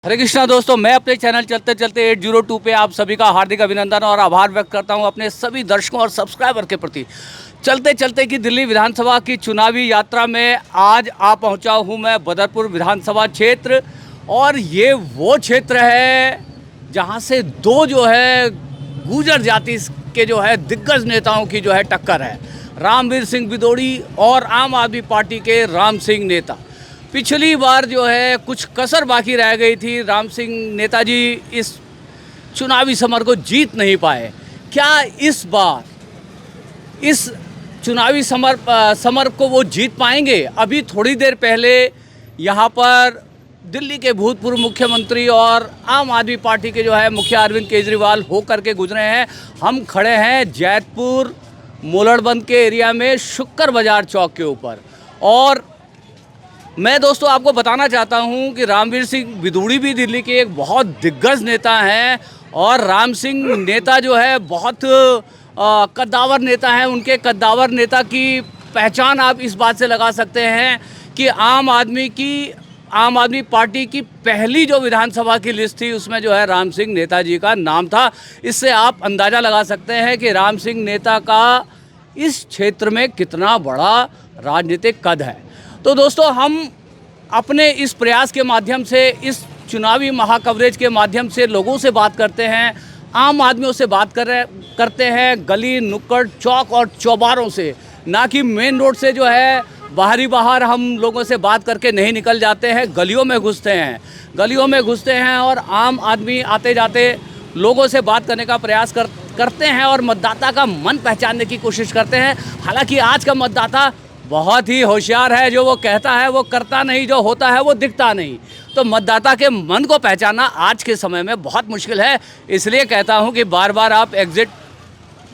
हरे कृष्णा दोस्तों, मैं अपने चैनल चलते चलते 802 पे आप सभी का हार्दिक अभिनंदन और आभार व्यक्त करता हूं अपने सभी दर्शकों और सब्सक्राइबर के प्रति। चलते चलते की दिल्ली विधानसभा की चुनावी यात्रा में आज आ पहुंचा हूं मैं बदरपुर विधानसभा क्षेत्र। और ये वो क्षेत्र है जहां से दो जो है गुर्जर जाति के जो है दिग्गज नेताओं की जो है टक्कर है, रामवीर सिंह बिदोड़ी और आम आदमी पार्टी के राम सिंह नेता। पिछली बार जो है कुछ कसर बाकी रह गई थी, राम सिंह नेताजी इस चुनावी समर को जीत नहीं पाए। क्या इस बार इस चुनावी समर को वो जीत पाएंगे? अभी थोड़ी देर पहले यहाँ पर दिल्ली के भूतपूर्व मुख्यमंत्री और आम आदमी पार्टी के जो है मुखिया अरविंद केजरीवाल होकर के गुजरे हैं। हम खड़े हैं जैतपुर मोलड़बंद के एरिया में शुक्र बाजार चौक के ऊपर। और मैं दोस्तों आपको बताना चाहता हूं कि रामवीर सिंह बिदोड़ी भी दिल्ली के एक बहुत दिग्गज नेता हैं और राम सिंह नेता जो है बहुत कद्दावर नेता हैं। उनके कद्दावर नेता की पहचान आप इस बात से लगा सकते हैं कि आम आदमी पार्टी की पहली जो विधानसभा की लिस्ट थी उसमें जो है राम सिंह नेताजी का नाम था। इससे आप अंदाज़ा लगा सकते हैं कि राम सिंह नेता का इस क्षेत्र में कितना बड़ा राजनीतिक कद है। तो दोस्तों, हम अपने इस प्रयास के माध्यम से, इस चुनावी महाकवरेज के माध्यम से लोगों से बात करते हैं, आम आदमियों से बात करते हैं, गली नुक्कड़ चौक और चौबारों से, ना कि मेन रोड से जो है बाहर हम लोगों से बात करके नहीं निकल जाते हैं। गलियों में घुसते हैं और आम आदमी आते जाते लोगों से बात करने का प्रयास करते हैं और मतदाता का मन पहचानने की कोशिश करते हैं। हालांकि आज का मतदाता बहुत ही होशियार है, जो वो कहता है वो करता नहीं, जो होता है वो दिखता नहीं। तो मतदाता के मन को पहचानना आज के समय में बहुत मुश्किल है। इसलिए कहता हूं कि बार बार आप एग्जिट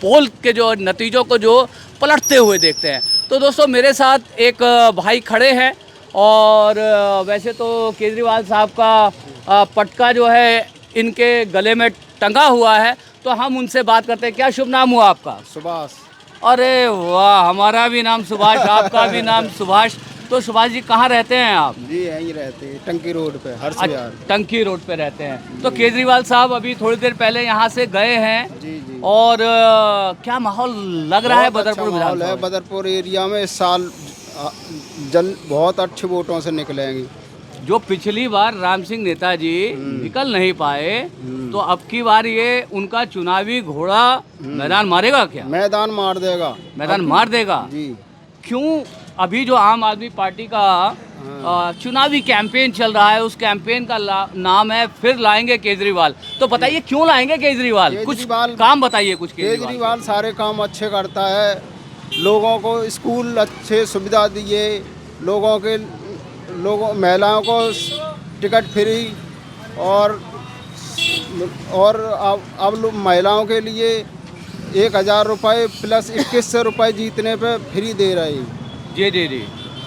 पोल के जो नतीजों को जो पलटते हुए देखते हैं। तो दोस्तों, मेरे साथ एक भाई खड़े हैं और वैसे तो केजरीवाल साहब का पटका जो है इनके गले में टंगा हुआ है, तो हम उनसे बात करते हैं। क्या शुभ नाम हुआ आपका? सुभाष। अरे वाह, हमारा भी नाम सुभाष, आपका भी नाम सुभाष। तो सुभाष जी कहाँ रहते हैं आप? जी यहीं रहते हैं, टंकी रोड पे, हर्ष विहार। टंकी रोड पे रहते हैं। तो केजरीवाल साहब अभी थोड़ी देर पहले यहाँ से गए हैं। जी जी। और क्या माहौल लग रहा है बदरपुर विधानसभा? बदरपुर एरिया में इस साल बहुत अच्छे वोटों से निकलेंगे। जो पिछली बार राम सिंह नेताजी निकल नहीं पाए, तो अब की बार ये उनका चुनावी घोड़ा मैदान मारेगा क्या? मैदान मार देगा जी। क्यों? अभी जो आम आदमी पार्टी का चुनावी कैंपेन चल रहा है, उस कैंपेन का नाम है फिर लाएंगे केजरीवाल। तो बताइए क्यों लाएंगे केजरीवाल? कुछ काम बताइए कुछ। केजरीवाल सारे काम अच्छे करता है, लोगों को स्कूल अच्छे सुविधा दिए, महिलाओं को टिकट फ्री, और अब महिलाओं के लिए 1000 रुपये प्लस 2100 रुपये जीतने पे फ्री दे रहे हैं। जी जी जी,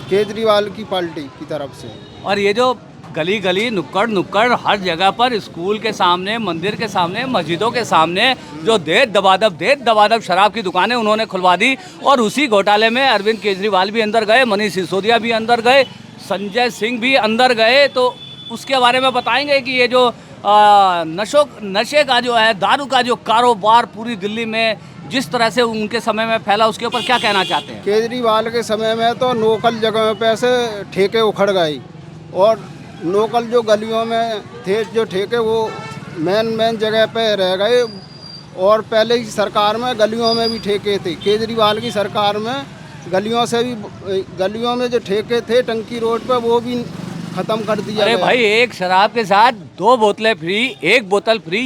केजरीवाल की पार्टी की तरफ से। और ये जो गली गली नुक्कड़ हर जगह पर, स्कूल के सामने, मंदिर के सामने, मस्जिदों के सामने जो देर दबादब शराब की दुकानें उन्होंने खुलवा दी। और उसी घोटाले में अरविंद केजरीवाल भी अंदर गए, मनीष सिसोदिया भी अंदर गए, संजय सिंह भी अंदर गए। तो उसके बारे में बताएंगे कि ये जो नशे का जो है, दारू का जो कारोबार पूरी दिल्ली में जिस तरह से उनके समय में फैला, उसके ऊपर क्या कहना चाहते हैं? केजरीवाल के समय में तो लोकल जगहों पे से ठेके उखड़ गए, और लोकल जो गलियों में थे जो ठेके वो मेन जगह पे रह गए। और पहले की सरकार में गलियों में भी ठेके थे, केजरीवाल की सरकार में गलियों में जो ठेके थे टंकी रोड पे वो भी खत्म कर दिया। अरे भाई, एक शराब के साथ 2 बोतलें फ्री, 1 बोतल फ्री,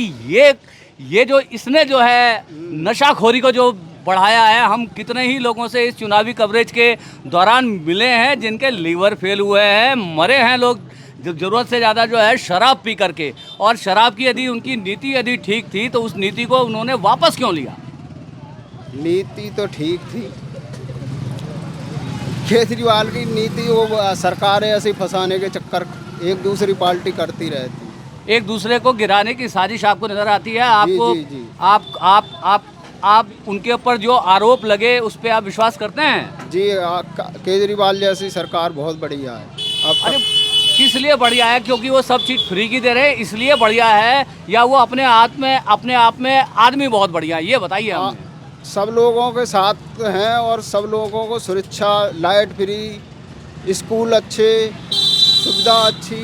ये जो इसने जो है नशाखोरी को जो बढ़ाया है। हम कितने ही लोगों से इस चुनावी कवरेज के दौरान मिले हैं जिनके लीवर फेल हुए हैं, मरे हैं लोग ज़रूरत से ज़्यादा जो है शराब पी करके। और शराब की यदि उनकी नीति यदि ठीक थी तो उस नीति को उन्होंने वापस क्यों लिया? नीति तो ठीक थी, केजरीवाल की नीति वो सरकार ऐसे फंसाने के चक्कर एक दूसरी पार्टी करती रहती, एक दूसरे को गिराने की साजिश आपको नजर आती है। आपको जी, जी। आप उनके ऊपर जो आरोप लगे उस पर आप विश्वास करते हैं? जी, केजरीवाल जैसी सरकार बहुत बढ़िया है। अब अरे किस लिए बढ़िया है? क्योंकि वो सब चीज़ फ्री की दे रहे हैं इसलिए बढ़िया है, या वो अपने आप में आदमी बहुत बढ़िया है? ये बताइए हमें। सब लोगों के साथ हैं और सब लोगों को सुरक्षा, लाइट फ्री, स्कूल अच्छे, सुविधा अच्छी,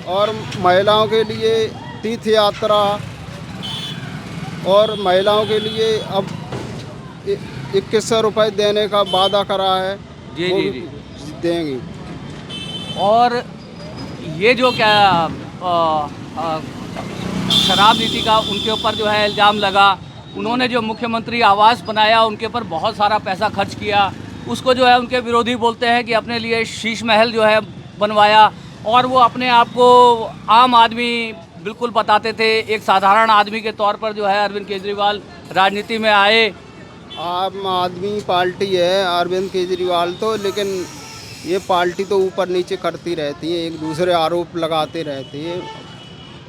और महिलाओं के लिए तीर्थ यात्रा, और महिलाओं के लिए अब 2100 रुपये देने का वादा करा है। जी, वो जी, भी जी। देंगी। और ये जो क्या अ, शराब नीति का उनके ऊपर जो है इल्ज़ाम लगा, उन्होंने जो मुख्यमंत्री आवास बनाया उनके ऊपर बहुत सारा पैसा खर्च किया, उसको जो है उनके विरोधी बोलते हैं कि अपने लिए शीश महल जो है बनवाया, और वो अपने आप को आम आदमी बिल्कुल बताते थे। एक साधारण आदमी के तौर पर जो है अरविंद केजरीवाल राजनीति में आए। आम आदमी पार्टी है अरविंद केजरीवाल तो, लेकिन ये पार्टी तो ऊपर नीचे करती रहती है, एक दूसरे आरोप लगाते रहती है।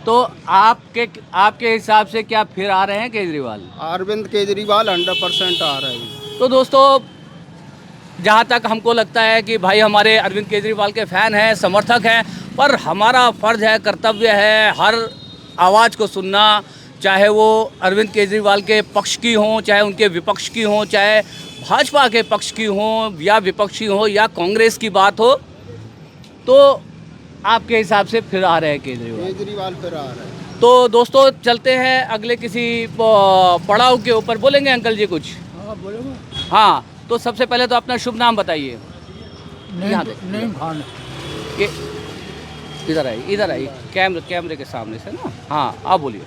तो आपके हिसाब से क्या फिर आ रहे हैं केजरीवाल? अरविंद केजरीवाल 100% आ रहे हैं। तो दोस्तों, जहाँ तक हमको लगता है कि भाई हमारे अरविंद केजरीवाल के फ़ैन हैं, समर्थक हैं, पर हमारा फ़र्ज़ है, कर्तव्य है हर आवाज़ को सुनना, चाहे वो अरविंद केजरीवाल के पक्ष की हों, चाहे उनके विपक्ष की हों, चाहे भाजपा के पक्ष की हों या विपक्षी हो या कांग्रेस की बात हो। तो आपके हिसाब से फिर आ रहे हैं केजरीवाल फिर आ रहे हैं। तो दोस्तों, चलते हैं अगले किसी पड़ाव के ऊपर। बोलेंगे अंकल जी कुछ? हाँ बोलो। हाँ, तो सबसे पहले तो अपना शुभ नाम बताइए। यहाँ नईम खान। ये इधर आई कैमरे के सामने से ना। हाँ, आप बोलिए।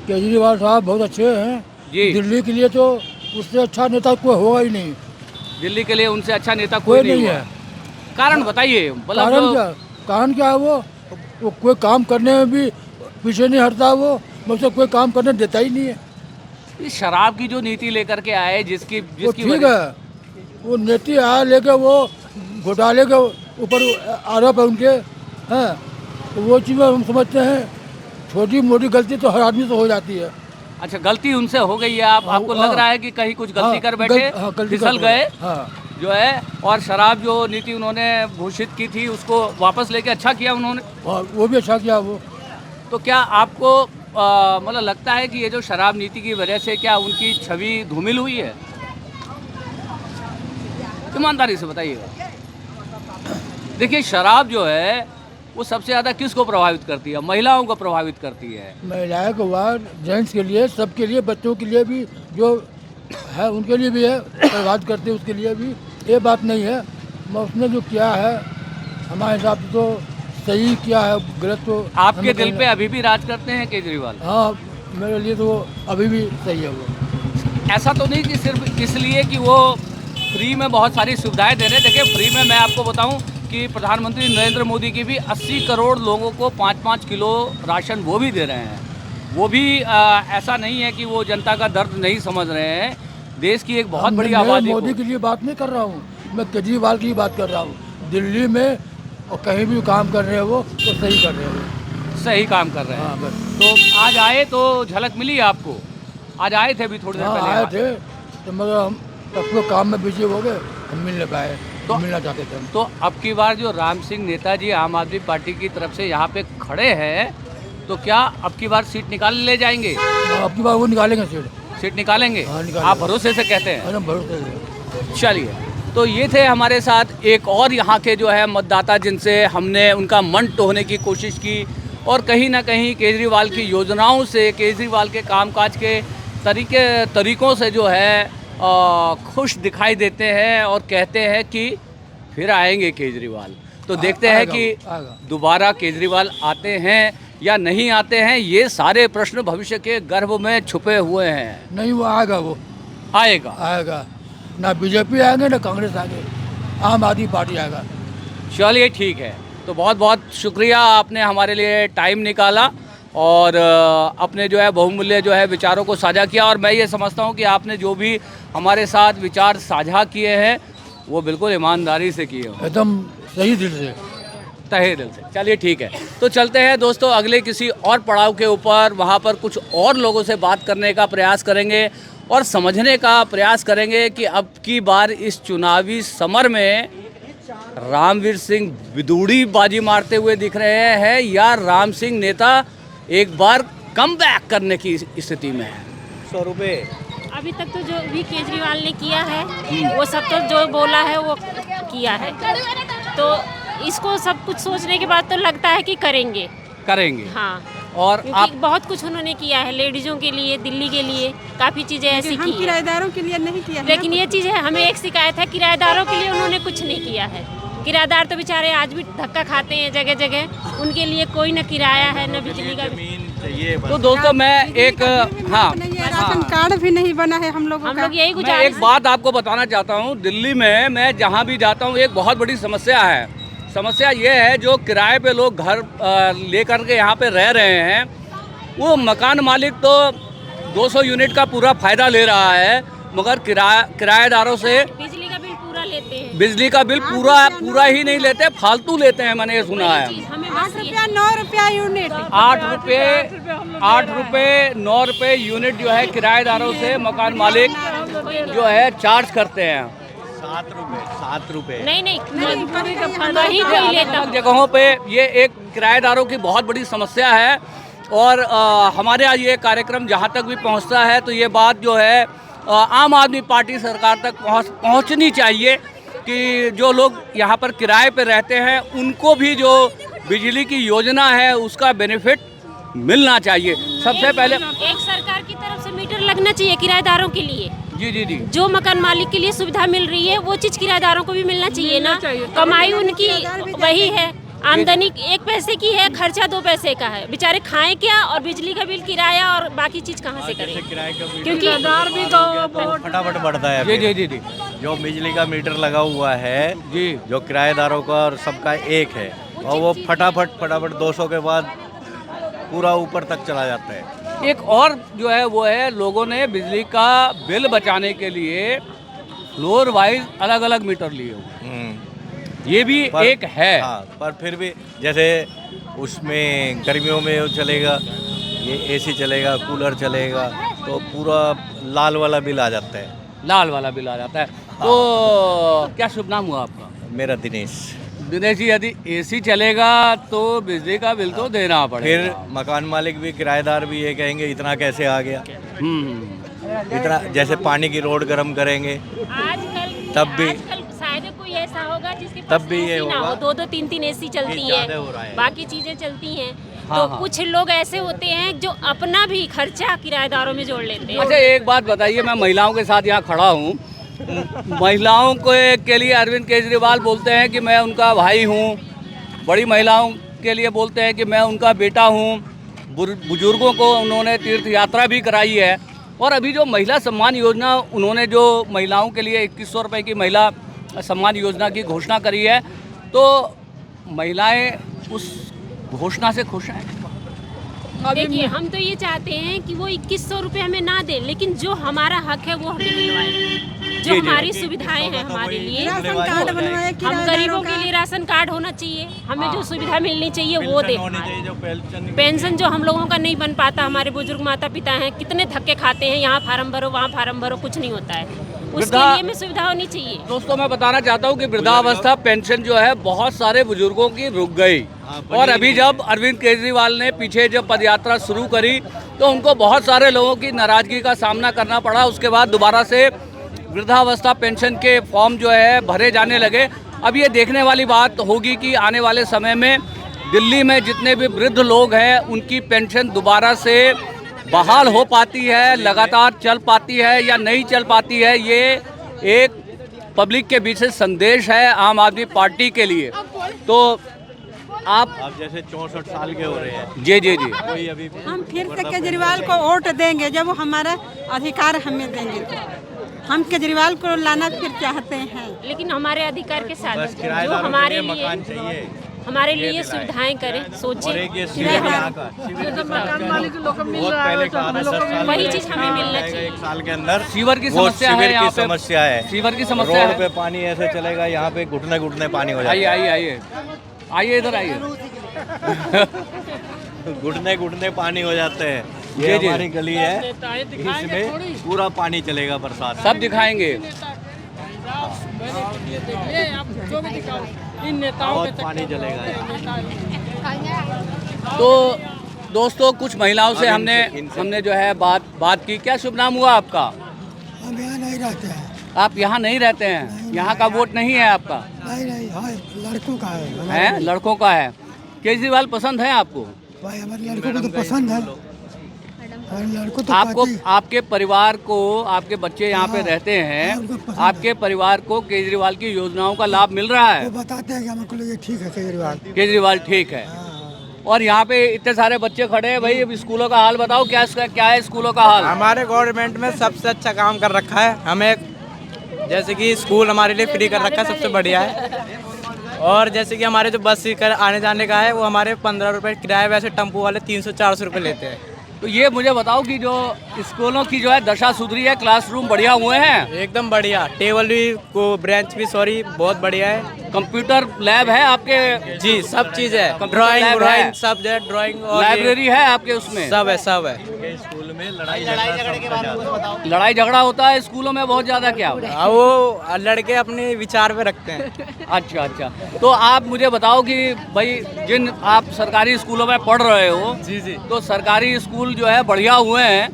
केजरीवाल साहब बहुत अच्छे हैं जी। दिल्ली के लिए तो उससे अच्छा नेता कोई होगा ही नहीं। दिल्ली के लिए उनसे अच्छा नेता कोई कोई नहीं नहीं हुआ। है। कारण बताइए। कारण क्या है? वो कोई काम करने में भी पीछे नहीं हटता, वो मुझसे कोई काम करने देता ही नहीं है। इस शराब की जो नीति लेकर के आए, वो जिसकी ठीक है, वो नीति आया लेके वो घोटाले के ऊपर आरोप है उनके, हैं, तो वो चीज़ें हम समझते हैं छोटी मोटी गलती तो हर आदमी से हो जाती है। अच्छा, गलती उनसे हो गई है। आपको लग रहा है कि कहीं कुछ गलती कर बैठे, फिसल गए जो है, और शराब जो नीति उन्होंने घोषित की थी उसको वापस लेके अच्छा किया उन्होंने। वो भी अच्छा किया वो। तो क्या आपको मतलब लगता है कि ये जो शराब नीति की वजह से क्या उनकी छवि धूमिल हुई है? ईमानदारी से बताइएगा। देखिए, शराब जो है वो सबसे ज़्यादा किसको प्रभावित करती है? महिलाओं को प्रभावित करती है। महिलाएं को बाद, जेंट्स के लिए, सबके लिए, बच्चों के लिए भी जो है उनके लिए भी है, प्रभावित करती है उसके लिए भी। ये बात नहीं है, उसने जो किया है हमारे हिसाब से तो सही किया है, गलत तो आपके दिल पे अभी भी राज करते हैं केजरीवाल? हाँ, मेरे लिए तो अभी भी सही है वो। ऐसा तो नहीं कि सिर्फ इसलिए कि वो फ्री में बहुत सारी सुविधाएं दे रहे हैं। देखिए, फ्री में मैं आपको बताऊं कि प्रधानमंत्री नरेंद्र मोदी की भी 80 करोड़ लोगों को 5-5 किलो राशन वो भी दे रहे हैं। वो भी ऐसा नहीं है कि वो जनता का दर्द नहीं समझ रहे हैं। देश की एक बहुत बड़ी आबादी को। मोदी के लिए बात नहीं कर रहा हूँ, मैं केजरीवाल की बात कर रहा हूँ। दिल्ली में और कहीं भी काम कर रहे हैं वो तो सही कर रहे हैं वो। सही काम कर रहे हैं। हाँ बस। तो आज आए तो झलक मिली आपको? आज आए थे अभी थोड़ी देर हाँ पहले? आए थे, तो मगर हम अपने काम में बिजी हो गए, हम मिल नहीं पाए। तो मिलना चाहते थे हम। तो अब की बार जो राम सिंह नेताजी आम आदमी पार्टी की तरफ से यहाँ पे खड़े हैं, तो क्या अब की बार सीट निकाल ले जाएंगे? अब की बार वो निकालेंगे सीट निकालेंगे? हाँ, निकालेंगे। आप भरोसे से कहते हैं? एकदम भरोसे से। चलिए, तो ये थे हमारे साथ एक और यहाँ के जो है मतदाता, जिनसे हमने उनका मन टोहने की कोशिश की, और कहीं ना कहीं केजरीवाल की योजनाओं से, केजरीवाल के कामकाज के तरीक़ों से जो है खुश दिखाई देते हैं, और कहते हैं कि फिर आएंगे केजरीवाल। तो देखते हैं कि दोबारा केजरीवाल आते हैं या नहीं आते हैं। ये सारे प्रश्न भविष्य के गर्भ में छुपे हुए हैं। नहीं, वो आएगा, वो आएगा। ना बीजेपी आएंगे ना कांग्रेस आएंगे, आम आदमी पार्टी आएगा। चलिए, ठीक है। तो बहुत बहुत शुक्रिया, आपने हमारे लिए टाइम निकाला और अपने जो है बहुमूल्य जो है विचारों को साझा किया। और मैं ये समझता हूँ कि आपने जो भी हमारे साथ विचार साझा किए हैं वो बिल्कुल ईमानदारी से किए हो, एकदम सही दिल से, तहे दिल से। चलिए, ठीक है। तो चलते हैं दोस्तों अगले किसी और पड़ाव के ऊपर। वहाँ पर कुछ और लोगों से बात करने का प्रयास करेंगे और समझने का प्रयास करेंगे कि अब की बार इस चुनावी समर में रामवीर सिंह विदुड़ी बाजी मारते हुए दिख रहे हैं या राम सिंह नेता एक बार कम बैक करने की स्थिति में है? 100 रुपये। अभी तक तो जो भी केजरीवाल ने किया है वो सब तो जो बोला है वो किया है, तो इसको सब कुछ सोचने के बाद तो लगता है कि करेंगे। हाँ, और क्योंकि आप बहुत कुछ उन्होंने किया है लेडीजों के लिए, दिल्ली के लिए काफ़ी चीज़ें ऐसी की हैं। किराएदारों के लिए नहीं किया है। लेकिन ये चीज़ है, हमें एक शिकायत है, किराएदारों के लिए उन्होंने कुछ नहीं किया है। किराएदार तो बेचारे आज भी धक्का खाते हैं जगह जगह, उनके लिए कोई न किराया है न बिजली का। तो दोस्तों मैं एक राशन कार्ड भी नहीं बना है हम लोगों हम का। लोग यही मैं गुजारिश एक बात आपको बताना चाहता हूँ। दिल्ली में मैं जहाँ भी जाता हूँ एक बहुत बड़ी समस्या है। समस्या ये है जो किराए पे लोग घर लेकर के यहाँ पे रह रहे हैं, वो मकान मालिक तो 200 यूनिट का पूरा फायदा ले रहा है, मगर किराएदारों से बिजली का बिल पूरा लेते हैं। बिजली का बिल पूरा ही नहीं लेते, फालतू लेते हैं। मैंने ये सुना है। हमें 8 रुपया 9 रुपया यूनिट। 8 रुपये 9 रुपये यूनिट जो है किराएदारों से मकान मालिक जो है चार्ज करते हैं। 7 रुपये। नहीं वही कोई लेता। अलग जगहों पे ये एक किराएदारों की बहुत बड़ी समस्या है। और हमारे यहाँ ये कार्यक्रम जहाँ तक भी पहुँचता है तो ये बात जो है आम आदमी पार्टी सरकार तक पहुँचनी चाहिए कि जो लोग यहाँ पर किराए पे रहते हैं उनको भी जो बिजली की योजना है उसका बेनिफिट मिलना चाहिए। सबसे पहले एक सरकार की तरफ से मीटर लगना चाहिए किराएदारों के लिए। जी जो मकान मालिक के लिए सुविधा मिल रही है वो चीज किराएदारों को भी मिलना चाहिए ना। कमाई उनकी वही है, आमदनी 1 पैसे की है, खर्चा 2 पैसे का है। बेचारे खाएं क्या, और बिजली का बिल, किराया और बाकी चीज कहाँ से करें? क्योंकि फटाफट बढ़ता है। जी। जो बिजली का मीटर लगा हुआ है जी जो किराएदारों का और सबका एक है, और वो फटाफट 200 के बाद पूरा ऊपर तक चला जाता है। एक और जो है वो है, लोगों ने बिजली का बिल बचाने के लिए फ्लोर वाइज अलग अलग मीटर लिए हुए, ये भी एक है। हाँ, पर फिर भी जैसे उसमें गर्मियों में वो चलेगा, ये एसी चलेगा, कूलर चलेगा, तो पूरा लाल वाला बिल आ जाता है। लाल वाला बिल आ जाता है। तो क्या शुभ नाम हुआ आपका? मेरा दिनेश। दिनेश जी, यदि एसी चलेगा तो बिजली का बिल तो देना पड़ेगा। फिर मकान मालिक भी किराएदार भी ये कहेंगे इतना कैसे आ गया, इतना। जैसे पानी की रोड गर्म करेंगे तब भी शायद कोई ऐसा होगा जिसके तब पास भी ये एसी ना होगा। हो, 2-2 3-3 एसी चलती ये ज़्यादा हो रहा है, है। बाकी चीजें चलती हैं। हाँ, तो कुछ लोग ऐसे होते हैं जो अपना भी खर्चा किराएदारों में जोड़ लेते हैं। अच्छा, एक बात बताइए, मैं महिलाओं के साथ यहाँ खड़ा हूँ। महिलाओं के लिए अरविंद केजरीवाल बोलते हैं कि मैं उनका भाई हूँ, बड़ी महिलाओं के लिए बोलते हैं कि मैं उनका बेटा हूँ, बुजुर्गों को उन्होंने तीर्थ यात्रा भी कराई है। और अभी जो महिला सम्मान योजना उन्होंने जो महिलाओं के लिए 2100 रुपये की महिला सम्मान योजना की घोषणा करी है, तो महिलाएं उस घोषणा से खुश हैं? देखिए, हम तो ये चाहते हैं कि वो 2100 रुपये हमें ना दें, लेकिन जो हमारा हक है वो हमें दिलवाएं। जो हमारी सुविधाएं हैं हमारे लिए, राशन कार्ड बनवाए हम किराएदारों गरीबों का। के लिए राशन कार्ड होना चाहिए। हमें जो सुविधा मिलनी चाहिए वो दे। जो पेंशन जो हम लोगों का नहीं बन पाता, हमारे बुजुर्ग माता पिता हैं, कितने धक्के खाते हैं, यहाँ फार्म भरो वहाँ फार्म भरो, कुछ नहीं होता है। उसके लिए हमें सुविधा होनी चाहिए। दोस्तों, मैं बताना चाहता हूँ कि वृद्धावस्था पेंशन जो है बहुत सारे बुजुर्गों की रुक गई। और अभी जब अरविंद केजरीवाल ने पीछे जब पदयात्रा शुरू करी तो उनको बहुत सारे लोगों की नाराजगी का सामना करना पड़ा। उसके बाद दोबारा से वृद्धावस्था पेंशन के फॉर्म जो है भरे जाने लगे। अब ये देखने वाली बात होगी कि आने वाले समय में दिल्ली में जितने भी वृद्ध लोग हैं उनकी पेंशन दोबारा से बहाल हो पाती है, लगातार चल पाती है या नहीं चल पाती है। ये एक पब्लिक के बीच से संदेश है आम आदमी पार्टी के लिए। तो आप जैसे 64 साल के हो रहे हैं। जी कोई अभी हम फिर से केजरीवाल को वोट देंगे जब वो हमारा अधिकार हमें देंगे तो। हम केजरीवाल को लाना फिर चाहते हैं, लेकिन हमारे अधिकार के साथ बस जो किराएदारों हमारे के लिए लिए मकान चाहिए। हमारे लिए सुविधाएं करें, सोचें। और एक ये शिविर यहाँ का, बहुत पहले कहा था 10 साल वही में चीज़ हमें मिलना आएगा, चाहिए। 1 साल के अंदर सीवर की वो समस्या है शिविर यहाँ की पे। समस्या है। सीवर की समस्या रोड है। पे पानी ऐसे चलेगा, यहाँ पे घुटने घुटने पानी हो आइए जाएगा। आइए आइए आइए इधर आइए। घुटने घुटने पानी हो जाते हैं। जी, ये जी। हमारी गली है, इसमें पूरा पानी चलेगा बरसात। सब दिखाएंगे। इन नेताओं बहुत पानी चलेगा यहाँ। तो दोस्तों कुछ महिलाओं से हमने जो है बात की। क्या शुभ नाम हुआ आपका? हम यहाँ नहीं रहते हैं। आप यहाँ नहीं रहते हैं, यहाँ का वोट नहीं है आपका? नहीं हाँ, लड़कों का है। है, लड़कों का है। केजरीवाल पसंद है आपको? भाई हमारे लड़कों को तो पसंद है। हमारे लड़कों तो आपको, पार्टी- आपके परिवार को, आपके बच्चे यहाँ पे हाँ, रहते हैं, उनको पसंद आपके परिवार को केजरीवाल की योजनाओं का लाभ मिल रहा है? वो बताते हैं कि हमको ये ठीक है केजरीवाल। केजरीवाल ठीक है। और यहाँ पे इतने सारे बच्चे खड़े हैं भाई, अब स्कूलों का हाल बताओ, क्या है स्कूलों का हाल? हमारे गवर्नमेंट में सबसे अच्छा काम कर रखा है। हमें जैसे कि स्कूल हमारे लिए फ्री कर रखा है, सबसे बढ़िया है। और जैसे कि हमारे जो बस कर आने जाने का है वो हमारे 15 रुपये किराया, वैसे टेम्पो वाले 300-400 रुपये लेते हैं। तो ये मुझे बताओ कि जो स्कूलों की जो है दशा सुधरी है, क्लासरूम बढ़िया हुए हैं, एकदम बढ़िया, टेबल भी को ब्रेंच भी सॉरी बहुत बढ़िया है। कंप्यूटर लैब है आपके? जी सब चीज़ है, कंप्यूटर ड्राइंग लैब है। ड्राइंग सब है, ड्राइंग और लाइब्रेरी है आपके उसमें? सब है सब है। स्कूल में लड़ाई झगड़ा लड़ाई झगड़ा होता है स्कूलों में बहुत ज़्यादा? क्या? वो लड़के अपने विचार पे रखते हैं। अच्छा अच्छा। तो आप मुझे बताओ कि भाई जिन आप सरकारी स्कूलों में पढ़ रहे हो, जी जी तो सरकारी स्कूल जो है बढ़िया हुए हैं,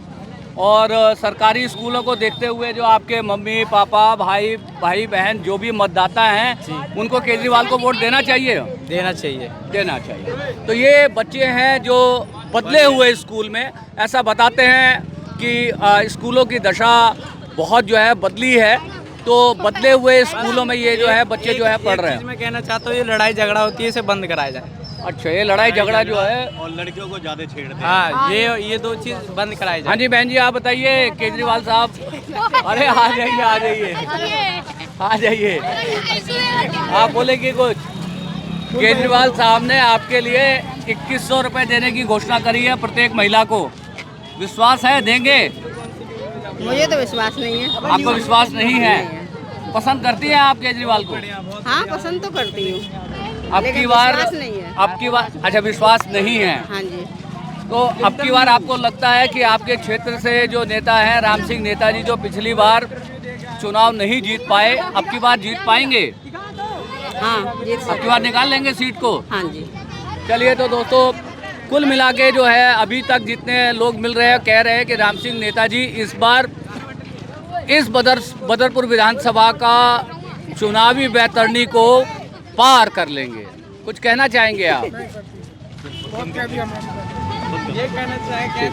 और सरकारी स्कूलों को देखते हुए जो आपके मम्मी पापा भाई बहन जो भी मतदाता हैं, उनको केजरीवाल को वोट देना चाहिए? देना चाहिए। देना चाहिए। तो ये बच्चे हैं जो बदले हुए स्कूल में ऐसा बताते हैं कि स्कूलों की दशा बहुत जो है बदली है, तो बदले हुए स्कूलों में ये जो है बच्चे जो है पढ़ रहे हैं। मैं कहना चाहता हूँ ये लड़ाई झगड़ा होती है, इसे बंद कराया जाए। अच्छा, ये लड़ाई झगड़ा जो है, और लड़कियों को ज्यादा छेड़ते हैं। हाँ ये दो चीज बंद कराई जाए। हाँ जी बहन जी, आप बताइए केजरीवाल साहब। अरे आ जाइए आ जाइए आ जाइए, आप बोलेंगे कुछ? केजरीवाल साहब ने आपके लिए 2100 रुपये देने की घोषणा करी है प्रत्येक महिला को। विश्वास है देंगे? मुझे तो विश्वास नहीं है। आपको विश्वास नहीं है? पसंद करती हैं आप केजरीवाल को? हाँ पसंद तो करती हूँ, अब की बार विश्वास नहीं है। अब की बार अच्छा विश्वास नहीं है। हाँ जी। तो अब की बार आपको लगता है कि आपके क्षेत्र से जो नेता हैं राम सिंह नेताजी, जो पिछली बार चुनाव नहीं जीत पाए, अब की बार जीत पाएंगे? हाँ जीत अब की बार निकाल लेंगे सीट को? हाँ जी। चलिए, तो दोस्तों कुल मिला के जो है अभी तक जितने लोग मिल रहे हैं कह रहे हैं कि राम सिंह नेताजी इस बार इस बदरपुर विधानसभा का चुनावी बैतरणी को पार कर लेंगे। कुछ कहना चाहेंगे आप? ये कहना चाहेंगे